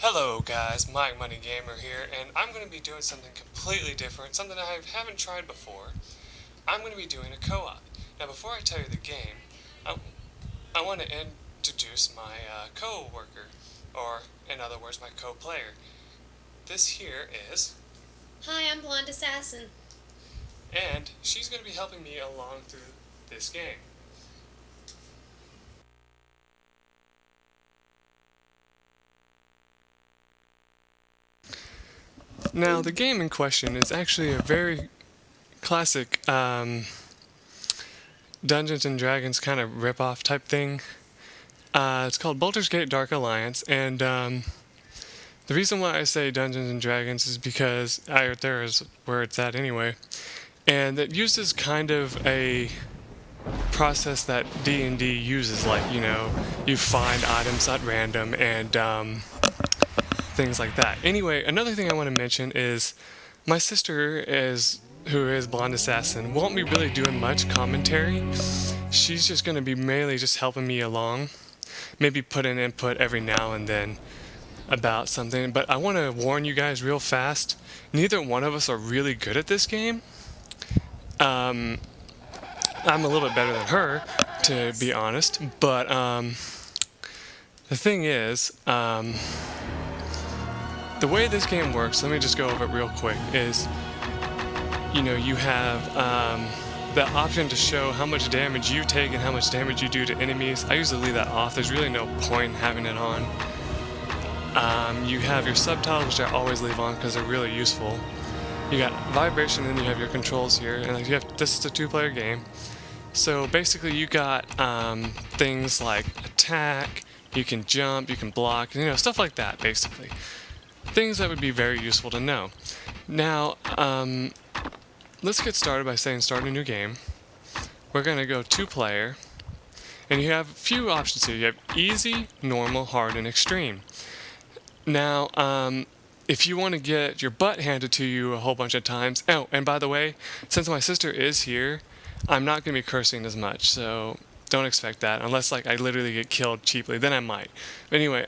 Hello guys, MikeMoneyGMR here, and I'm going to be doing something completely different, something I haven't tried before. I'm going to be doing a co-op. Now before I tell you the game, I want to introduce my co-worker, or in other words, my co-player. This here is... Hi, I'm Blonde Assassin. And she's going to be helping me along through this game. Now, the game in question is actually a very classic Dungeons and Dragons kind of rip-off type thing. It's called Baulders Gate Dark Alliance, and the reason why I say Dungeons and Dragons is because there is where it's at anyway, and it uses kind of a process that D&D uses, like, you know, you find items at random and things like that. Anyway, another thing I want to mention is my sister who is Blonde Assassin, won't be really doing much commentary. She's just going to be mainly just helping me along, maybe put in input every now and then about something. But I want to warn you guys real fast, neither one of us are really good at this game. I'm a little bit better than her, to be honest, but the thing is, the way this game works, let me just go over it real quick, is, you know, you have the option to show how much damage you take and how much damage you do to enemies. I usually leave that off. There's really no point in having it on. You have your subtitles, which I always leave on because they're really useful. You got vibration, and then you have your controls here, and this is a two-player game. So basically, you got things like attack, you can jump, you can block, you know, stuff like that, basically. Things that would be very useful to know. Now, let's get started by saying start a new game. We're going to go two-player, and you have a few options here. You have easy, normal, hard, and extreme. Now, if you want to get your butt handed to you a whole bunch of times... Oh, and by the way, since my sister is here, I'm not going to be cursing as much, so don't expect that, unless like I literally get killed cheaply, then I might. But anyway,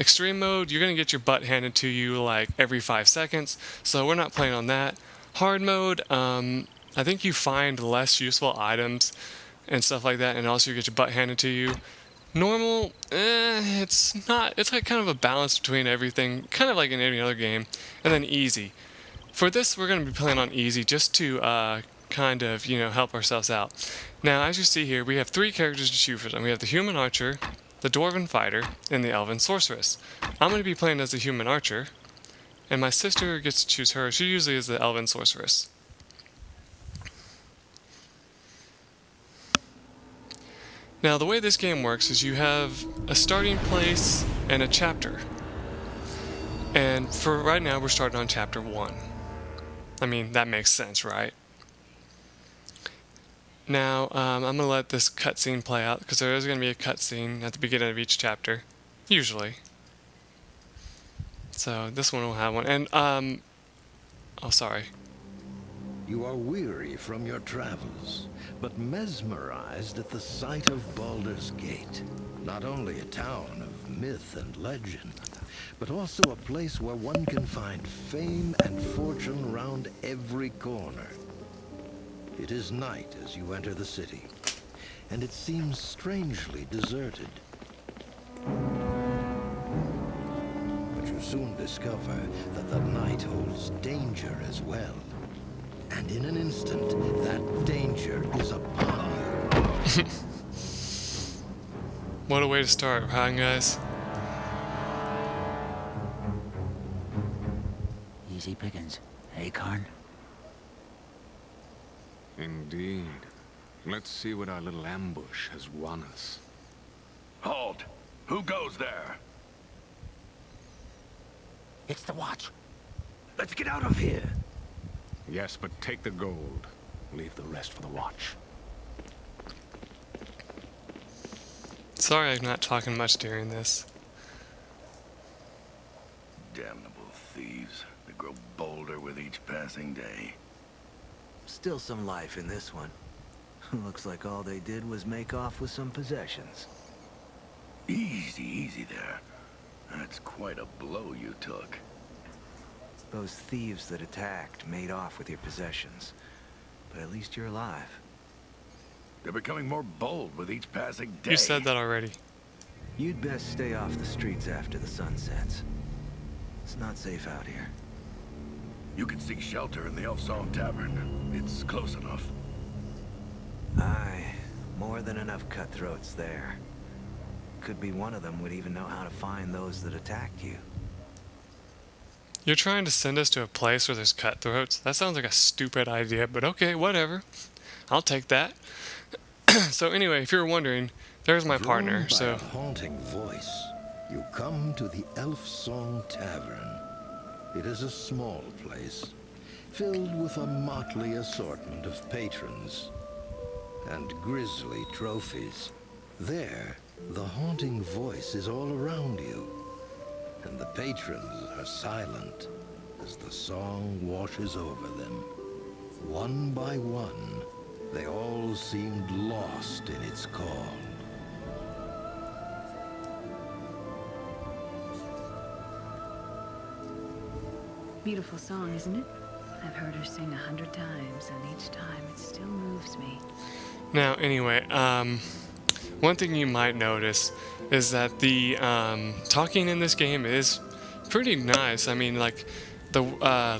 extreme mode, you're going to get your butt handed to you like every 5 seconds, so we're not playing on that. Hard mode, I think you find less useful items and stuff like that, and also you get your butt handed to you. Normal, it's like kind of a balance between everything, kind of like in any other game. And then easy. For this, we're going to be playing on easy just to kind of, you know, help ourselves out. Now, as you see here, we have 3 characters to choose from. We have the human archer, the dwarven fighter, and the elven sorceress. I'm going to be playing as the human archer, and my sister gets to choose her. She usually is the elven sorceress. Now, the way this game works is you have a starting place and a chapter. And for right now, we're starting on chapter 1. I mean, that makes sense, right? Now, I'm going to let this cutscene play out, because there is going to be a cutscene at the beginning of each chapter, usually. So, this one will have one. And, oh, sorry. You are weary from your travels, but mesmerized at the sight of Baulders Gate. Not only a town of myth and legend, but also a place where one can find fame and fortune round every corner. It is night as you enter the city, and it seems strangely deserted. But you soon discover that the night holds danger as well. And in an instant, that danger is upon you. What a way to start, huh, guys? Easy pickings, hey, Karn? Indeed. Let's see what our little ambush has won us. Halt! Who goes there? It's the watch. Let's get out of here! Yes, but take the gold. Leave the rest for the watch. Sorry I'm not talking much during this. Damnable thieves. They grow bolder with each passing day. Still some life in this one. Looks like all they did was make off with some possessions. Easy there. That's quite a blow you took. Those thieves that attacked made off with your possessions. But at least you're alive. They're becoming more bold with each passing day. You said that already. You'd best stay off the streets after the sun sets. It's not safe out here. You can seek shelter in the Elf Song Tavern. It's close enough. Aye, more than enough cutthroats there. Could be one of them would even know how to find those that attacked you. You're trying to send us to a place where there's cutthroats? That sounds like a stupid idea, but okay, whatever. I'll take that. So anyway, if you're wondering, there's my partner, Drawn by so... a haunting voice, you come to the Elf Song Tavern. It is a small place, filled with a motley assortment of patrons and grisly trophies. There, the haunting voice is all around you, and the patrons are silent as the song washes over them. One by one, they all seemed lost in its call. Beautiful song, isn't it? I've heard her sing 100 times, and each time it still moves me. Now, anyway, one thing you might notice is that the talking in this game is pretty nice. I mean, like, the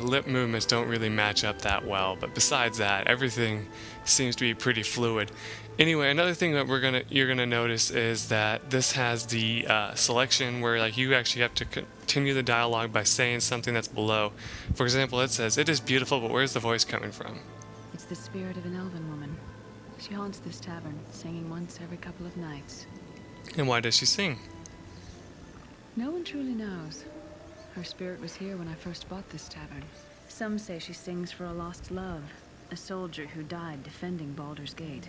lip movements don't really match up that well, but besides that, everything seems to be pretty fluid. Anyway, another thing that you're gonna notice is that this has the selection where like you actually have to continue the dialogue by saying something that's below. For example, it says, "It is beautiful, but where's the voice coming from?" It's the spirit of an elven woman. She haunts this tavern, singing once every couple of nights. And why does she sing? No one truly knows. Her spirit was here when I first bought this tavern. Some say she sings for a lost love, a soldier who died defending Baulders Gate.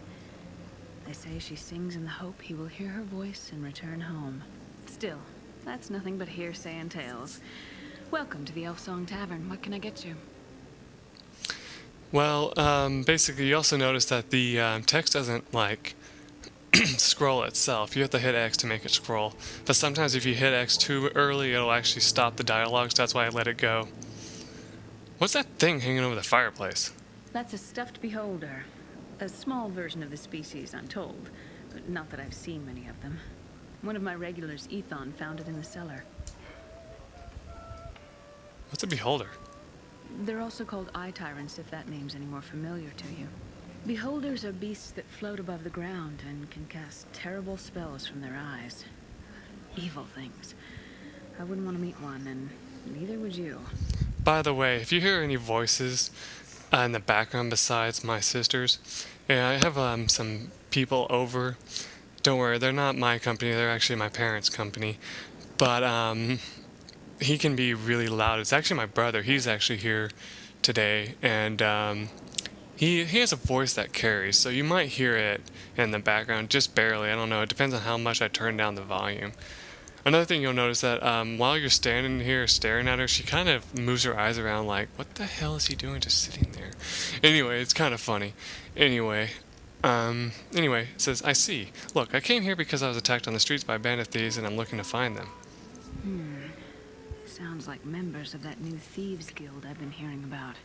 They say she sings in the hope he will hear her voice and return home. Still, that's nothing but hearsay and tales. Welcome to the Elf Song Tavern. What can I get you? Well, basically, you also notice that the text doesn't, like, scroll itself. You have to hit X to make it scroll. But sometimes if you hit X too early, it'll actually stop the dialogue, so that's why I let it go. What's that thing hanging over the fireplace? That's a stuffed beholder. A small version of the species, I'm told. But not that I've seen many of them. One of my regulars, Ethon, found it in the cellar. What's a beholder? They're also called eye tyrants, if that name's any more familiar to you. Beholders are beasts that float above the ground and can cast terrible spells from their eyes. Evil things. I wouldn't want to meet one, and neither would you. By the way, if you hear any voices in the background besides my sister's, yeah, I have some people over. Don't worry, they're not my company, they're actually my parents' company. But he can be really loud. It's actually my brother. He's actually here today, and he has a voice that carries, so you might hear it in the background, just barely. I don't know. It depends on how much I turn down the volume. Another thing you'll notice that while you're standing here staring at her, she kind of moves her eyes around like, what the hell is he doing just sitting there? Anyway, it's kind of funny. Anyway, it says, "I see. Look, I came here because I was attacked on the streets by bandit thieves, and I'm looking to find them." Sounds like members of that new thieves guild I've been hearing about.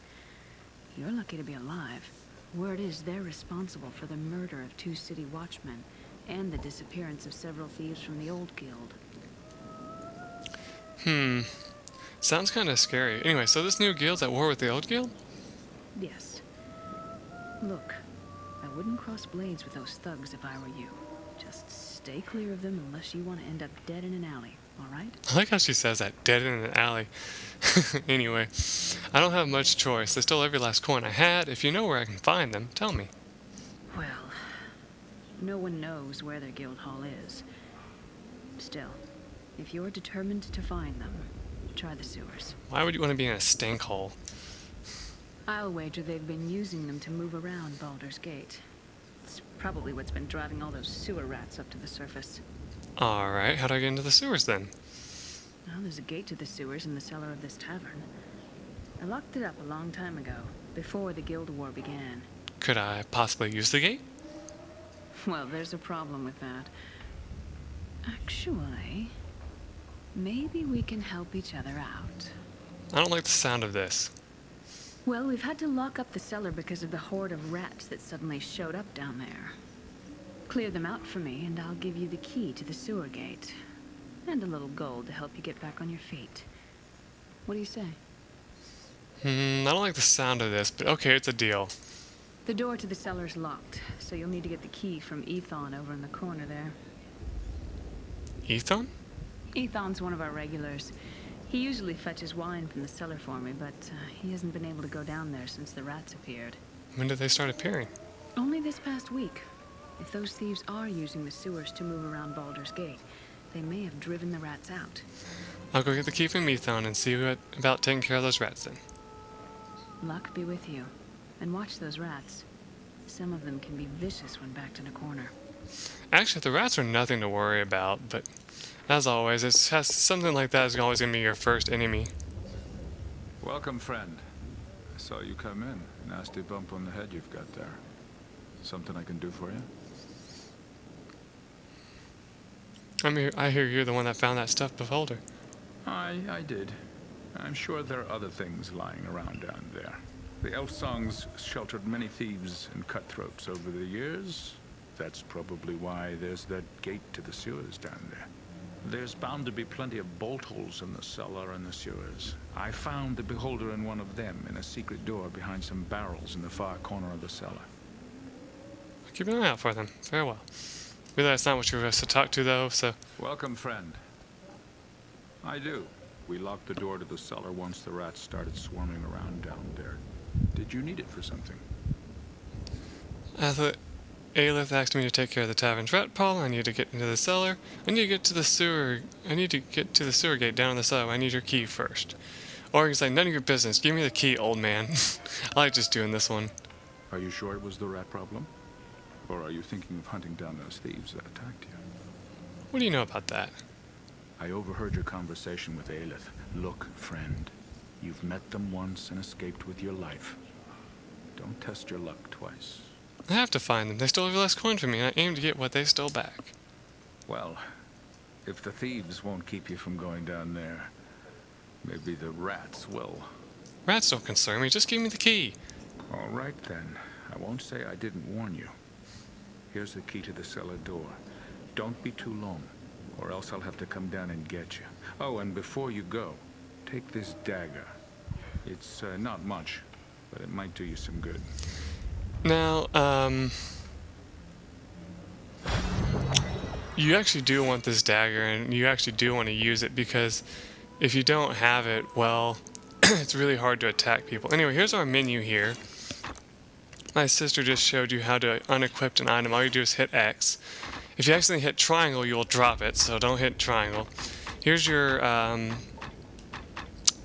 You're lucky to be alive. Word is they're responsible for the murder of 2 city watchmen and the disappearance of several thieves from the old guild. Sounds kind of scary. Anyway, so this new guild's at war with the old guild? Yes. Look, I wouldn't cross blades with those thugs if I were you. Just stay clear of them unless you want to end up dead in an alley, all right? I like how she says that, dead in an alley. Anyway, I don't have much choice. They stole every last coin I had. If you know where I can find them, tell me. Well, no one knows where their guild hall is. Still, if you're determined to find them, try the sewers. Why would you want to be in a stink hole? I'll wager they've been using them to move around Baulders Gate. It's probably what's been driving all those sewer rats up to the surface. Alright, how do I get into the sewers then? Well, there's a gate to the sewers in the cellar of this tavern. I locked it up a long time ago, before the Guild War began. Could I possibly use the gate? Well, there's a problem with that. Actually, Maybe we can help each other out. I don't like the sound of this. Well, we've had to lock up the cellar because of the horde of rats that suddenly showed up down there. Clear them out for me, and I'll give you the key to the sewer gate. And a little gold to help you get back on your feet. What do you say? I don't like the sound of this, but okay, it's a deal. The door to the cellar's locked, so you'll need to get the key from Ethon over in the corner there. Ethon? Ethon's one of our regulars. He usually fetches wine from the cellar for me, but he hasn't been able to go down there since the rats appeared. When did they start appearing? Only this past week. If those thieves are using the sewers to move around Baulders Gate, they may have driven the rats out. I'll go get the key from Ethon and see what about taking care of those rats then. Luck be with you. And watch those rats. Some of them can be vicious when backed in a corner. Actually, the rats are nothing to worry about, but as always, something like that is always going to be your first enemy. Welcome, friend. I saw you come in. Nasty bump on the head you've got there. Something I can do for you? I hear you're the one that found that stuff beholder. I did. I'm sure there are other things lying around down there. The elf songs sheltered many thieves and cutthroats over the years. That's probably why there's that gate to the sewers down there. There's bound to be plenty of bolt holes in the cellar and the sewers. I found the beholder in one of them in a secret door behind some barrels in the far corner of the cellar. Keep an eye out for them. Very well. Really, that's not what you were supposed to talk to, though, so... Welcome, friend. I do. We locked the door to the cellar once the rats started swarming around down there. Did you need it for something? I thought Aelith asked me to take care of the tavern's rat problem. I need to get into the cellar. I need to get to the sewer. I need to get to the sewer gate down in the cellar. I need your key first. Or he's like, none of your business. Give me the key, old man. I like just doing this one. Are you sure it was the rat problem? Or are you thinking of hunting down those thieves that attacked you? What do you know about that? I overheard your conversation with Aelith. Look, friend, you've met them once and escaped with your life. Don't test your luck twice. I have to find them. They stole every last coin from me, and I aim to get what they stole back. Well, if the thieves won't keep you from going down there, maybe the rats will. Rats don't concern me. Just give me the key. All right, then. I won't say I didn't warn you. Here's the key to the cellar door. Don't be too long, or else I'll have to come down and get you. Oh, and before you go, take this dagger. It's not much, but it might do you some good. Now, you actually do want this dagger, and you actually do want to use it, because if you don't have it, well, it's really hard to attack people. Anyway, here's our menu here. My sister just showed you how to unequip an item. All you do is hit X. If you accidentally hit triangle, you'll drop it, so don't hit triangle. Here's your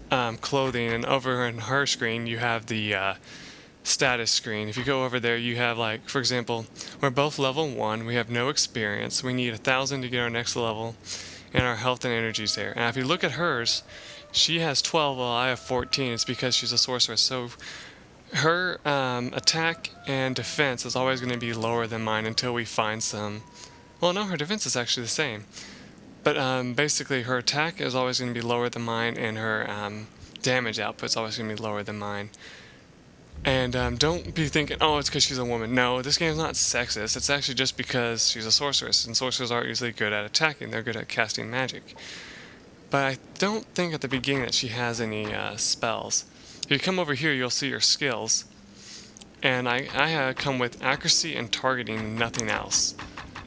clothing, and over in her screen, you have the status screen. If you go over there, you have, like, for example, we're both level 1. We have no experience. We need 1,000 to get our next level, and our health and energy's there. And if you look at hers, she has 12, while I have 14. It's because she's a sorceress. So her attack and defense is always going to be lower than mine until we find some. Well, no, her defense is actually the same. But basically, her attack is always going to be lower than mine, and her damage output is always going to be lower than mine. And don't be thinking, oh, it's because she's a woman. No, this game's not sexist. It's actually just because she's a sorceress, and sorcerers aren't usually good at attacking. They're good at casting magic. But I don't think at the beginning that she has any spells. If you come over here, you'll see your skills. And I come with accuracy and targeting and nothing else.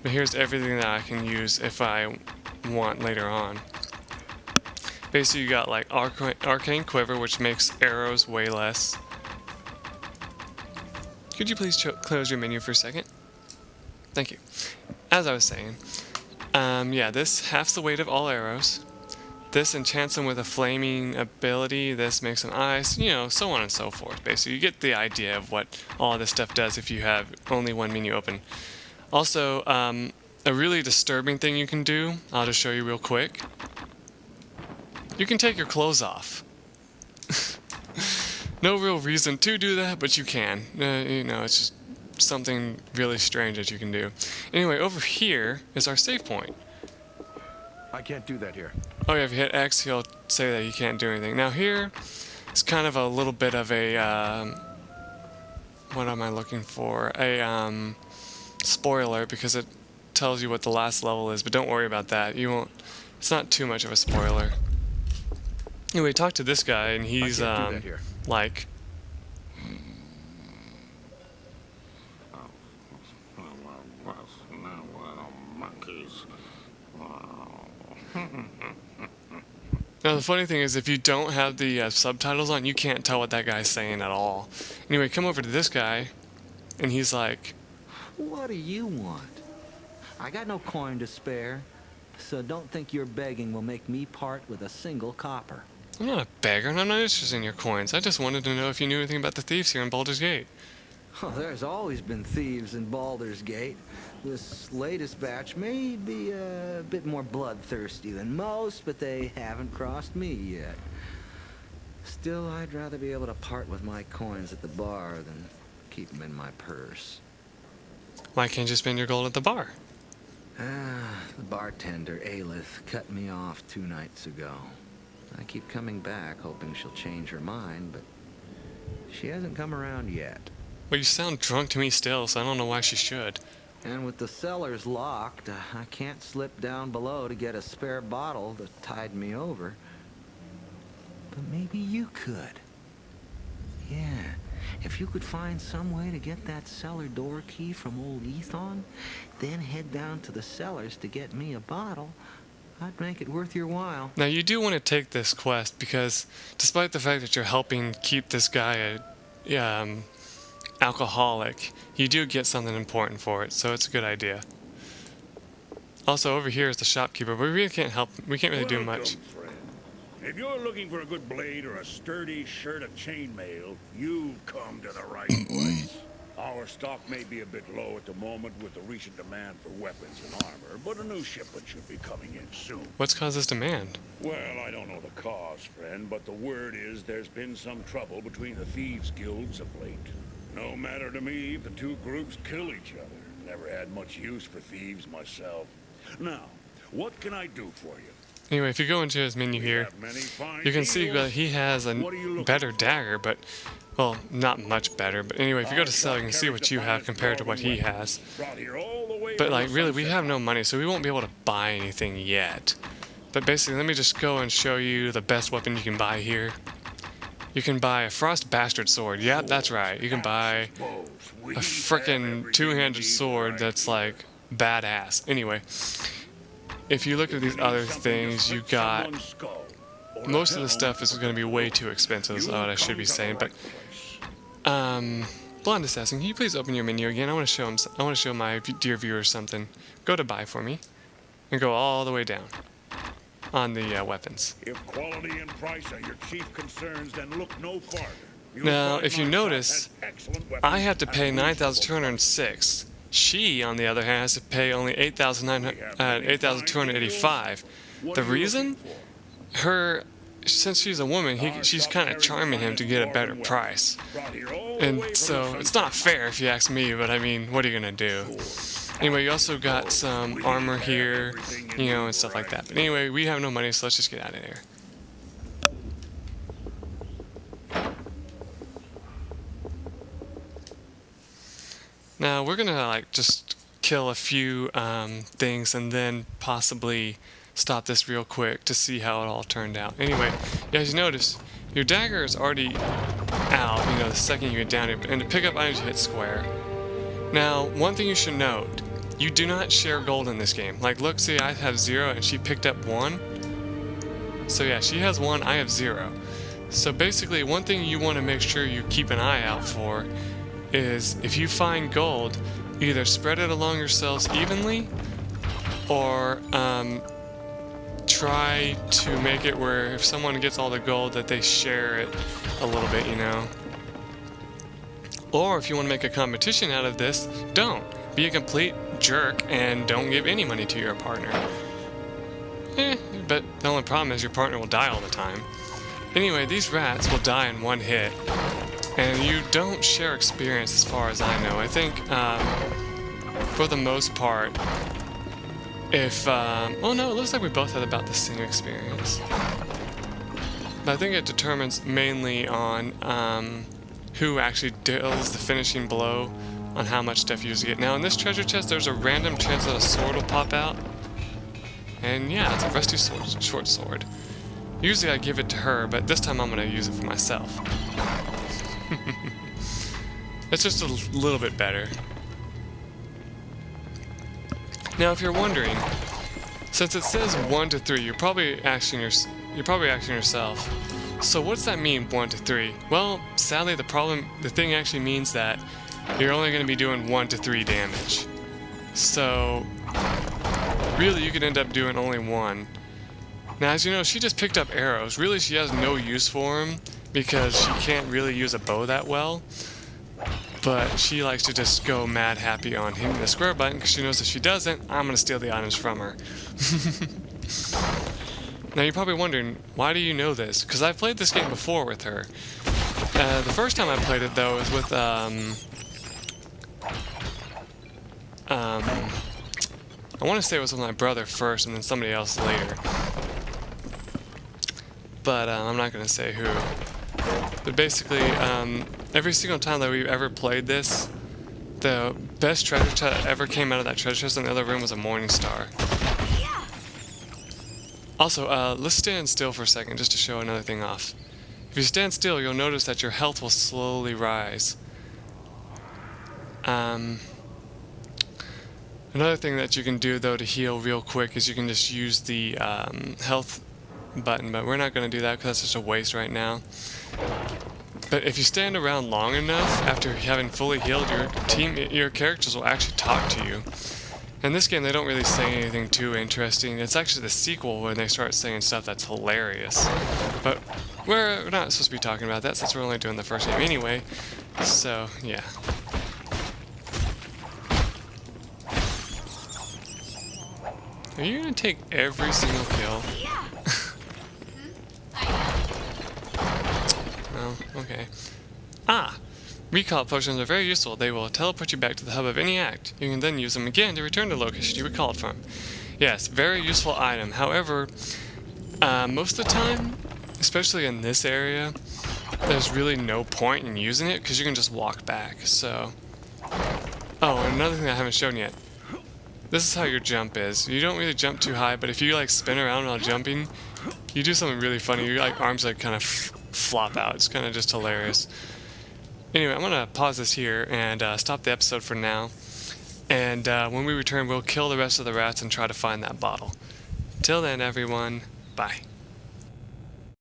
But here's everything that I can use if I want later on. Basically, you got like Arcane Quiver, which makes arrows way less. Could you please close your menu for a second? Thank you. As I was saying, yeah, this halves the weight of all arrows. This enchants them with a flaming ability. This makes them ice, you know, so on and so forth. Basically, you get the idea of what all this stuff does if you have only one menu open. Also, a really disturbing thing you can do, I'll just show you real quick. You can take your clothes off. No real reason to do that, but you can. You know, it's just something really strange that you can do. Anyway, over here is our save point. I can't do that here. Oh yeah, if you hit X, he'll say that you can't do anything. Now here, it's kind of a little bit of a, what am I looking for? A, spoiler, because it tells you what the last level is, but don't worry about that. You won't, it's not too much of a spoiler. Anyway, talk to this guy, and he's, like... Now the funny thing is, if you don't have the subtitles on, you can't tell what that guy's saying at all. Anyway, come over to this guy, and he's like... What do you want? I got no coin to spare, so don't think your begging will make me part with a single copper. I'm not a beggar, and I'm not interested in your coins. I just wanted to know if you knew anything about the thieves here in Baulders Gate. Oh, there's always been thieves in Baldur's Gate. This latest batch may be a bit more bloodthirsty than most, but they haven't crossed me yet. Still, I'd rather be able to part with my coins at the bar than keep them in my purse. Why can't you spend your gold at the bar? The bartender, Aelith, cut me off 2 nights ago. I keep coming back, hoping she'll change her mind, but she hasn't come around yet. Well, you sound drunk to me still, so I don't know why she should. And with the cellars locked, I can't slip down below to get a spare bottle that tied me over. But maybe you could. Yeah, if you could find some way to get that cellar door key from old Ethon, then head down to the cellars to get me a bottle, I'd make it worth your while. Now, you do want to take this quest, because despite the fact that you're helping keep this guy alcoholic, you do get something important for it, so it's a good idea. Also, over here is the shopkeeper, but we really can't help. We can't really do much. Friend. If you're looking for a good blade or a sturdy shirt of chainmail, you've come to the right place. Our stock may be a bit low at the moment with the recent demand for weapons and armor, but a new shipment should be coming in soon. What's caused this demand? Well, I don't know the cause, friend, but the word is there's been some trouble between the thieves' guilds of late. No matter to me if the two groups kill each other. Never had much use for thieves myself. Now, what can I do for you? Anyway, if you go into his menu here, you can see that he has a better dagger, but, well, not much better. But anyway, if you go to sell, you can see what you have compared to what he has. But, like, really, we have no money, so we won't be able to buy anything yet. But basically, let me just go and show you the best weapon you can buy here. You can buy a Frost Bastard sword. Yep, that's right. You can buy a frickin' two-handed sword that's, like, badass. Anyway, if you look at these other things, you got... Most of the stuff is going to be way too expensive, is what I should be saying, but... Blonde Assassin, can you please open your menu again? I want to show my dear viewers something. Go to buy for me, and go all the way down on the weapons. If quality and price are your chief concerns, then look no farther. Now, if you notice, I have to pay 9,206. She, on the other hand, has to pay only 8,285. The reason? Since she's a woman, she's kind of charming him to get a better price. And so, it's not fair if you ask me, but I mean, what are you gonna do? Anyway, you also got some armor here, you know, and stuff like that. But anyway, we have no money, so let's just get out of here. Now, we're gonna, like, just kill a few things and then possibly stop this real quick to see how it all turned out. Anyway, as you notice, your dagger is already out, you know, the second you get down here, and to pick up items, you hit square. Now, one thing you should note, you do not share gold in this game. Like, look, see, I have 0, and she picked up 1. So yeah, she has 1, I have 0. So basically, one thing you want to make sure you keep an eye out for is, if you find gold, either spread it along yourselves evenly, or try to make it where if someone gets all the gold that they share it a little bit, you know. Or if you want to make a competition out of this, don't. Be a complete jerk and don't give any money to your partner. But the only problem is your partner will die all the time. Anyway, these rats will die in one hit. And you don't share experience as far as I know. I think, for the most part, if, oh no, it looks like we both had about the same experience. But I think it determines mainly on who actually deals the finishing blow on how much stuff you usually get. Now in this treasure chest, there's a random chance that a sword will pop out. And yeah, it's a rusty sword, short sword. Usually I give it to her, but this time I'm going to use it for myself. It's just a little bit better. Now if you're wondering, since it says 1 to 3, you're probably asking yourself, so what's that mean, 1 to 3? Well, sadly the thing actually means that you're only going to be doing 1 to 3 damage. So really you could end up doing only 1. Now as you know, she just picked up arrows. Really she has no use for them because she can't really use a bow that well. But she likes to just go mad happy on hitting the square button because she knows if she doesn't, I'm going to steal the items from her. Now you're probably wondering, why do you know this? Because I've played this game before with her. The first time I played it though was with I want to say it was with my brother first and then somebody else later. But I'm not going to say who. But basically, every single time that we've ever played this, the best treasure chest that ever came out of that treasure chest in the other room was a morning star. Also, let's stand still for a second just to show another thing off. If you stand still, you'll notice that your health will slowly rise. Another thing that you can do though to heal real quick is you can just use the health button, but we're not going to do that because that's just a waste right now. But if you stand around long enough after having fully healed, your characters will actually talk to you. In this game, they don't really say anything too interesting. It's actually the sequel when they start saying stuff that's hilarious. But we're not supposed to be talking about that since we're only doing the first game anyway. So, yeah. Are you going to take every single kill? Oh, okay. Ah! Recall potions are very useful. They will teleport you back to the hub of any act. You can then use them again to return to the location you recalled from. Yes, very useful item. However, most of the time, especially in this area, there's really no point in using it because you can just walk back, so... Oh, and another thing I haven't shown yet. This is how your jump is. You don't really jump too high, but if you like spin around while jumping, you do something really funny. Your like arms like kind of flop out. It's kind of just hilarious. Anyway, I'm going to pause this here and stop the episode for now. And when we return, we'll kill the rest of the rats and try to find that bottle. Till then, everyone, bye.